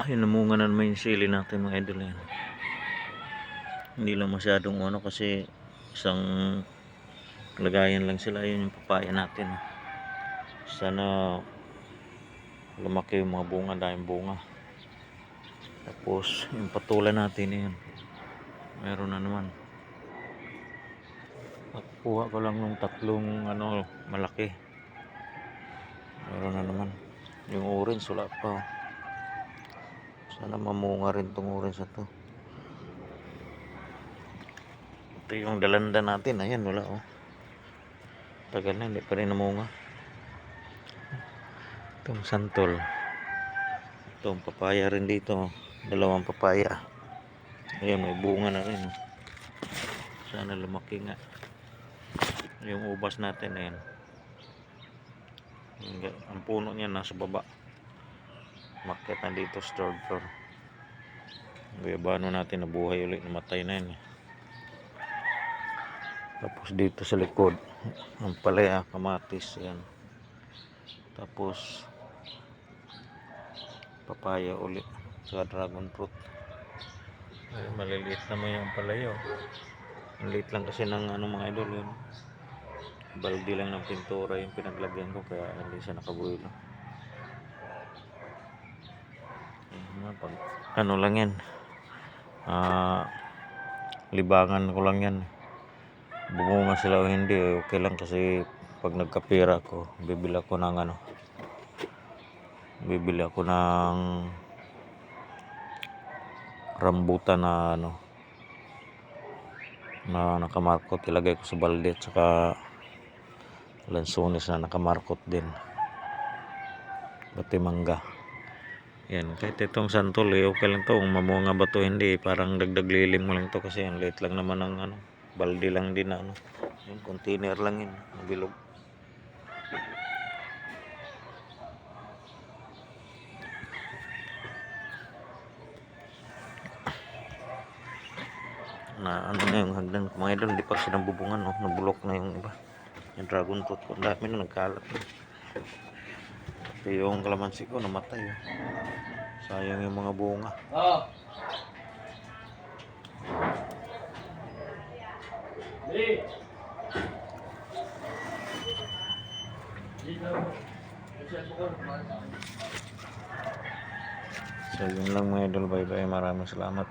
Ayun, namunga na naman yung sili natin mga idol yan. Hindi lang masyadong ano kasi isang lagayan lang sila. Yun yung papaya natin. Sana lumaki yung mga bunga, dahil bunga. Tapos yung patulan natin yan, meron na naman. Nakuha ko lang ng tatlong ano malaki. Meron na naman. Yung orange wala pa. Sana mamunga rin tong orange na to. Ito yung dalanda natin. Ayan, wala oh. Tagal na, hindi pa rin namunga. Itong santol. Itong papaya rin dito. Dalawang papaya. Ayan, may bunga na rin. Sana lumaki nga. Yung ubas natin, ayan. Ang puno niya nasa baba. Market na dito sa third floor. Guyabano natin nabuhay ulit, namatay na yun. Tapos dito sa likod, ang palaya, kamatis, yan. Tapos papaya ulit, sa dragon fruit. Ay, maliliit naman yung palaya. Maliit lang kasi ng ano mga idol yun. Baldi lang ng pintura yung pinaglagyan ko, kaya hindi siya nakabuelo. Pag ano lang yan, libangan ko lang yan. Bumunga sila o hindi, okay lang kasi pag nagkapira ako, bibili ako ng ano, bibili ako ng rambutan na ano, na nakamarkot, ilagay ko sa balde, at saka lansones na nakamarkot din, pati mangga. Yan, kahit itong santol okay lang to, kung mamunga ba to hindi, parang dagdag lilim mo lang to kasi ang liit lang naman ng ano, balde lang din na ano, yung container lang yun, nabilog. Na ano na yung hagdan mga idol, hindi pa siya nabubungan, no? Nabulok na yung iba, yung dragon fruit ko, ang dami na nagkalat. Pati yung kalamansi ko namatay, oh. Sayang yung mga bunga. So yun lang mga idol, bye bye, maraming salamat.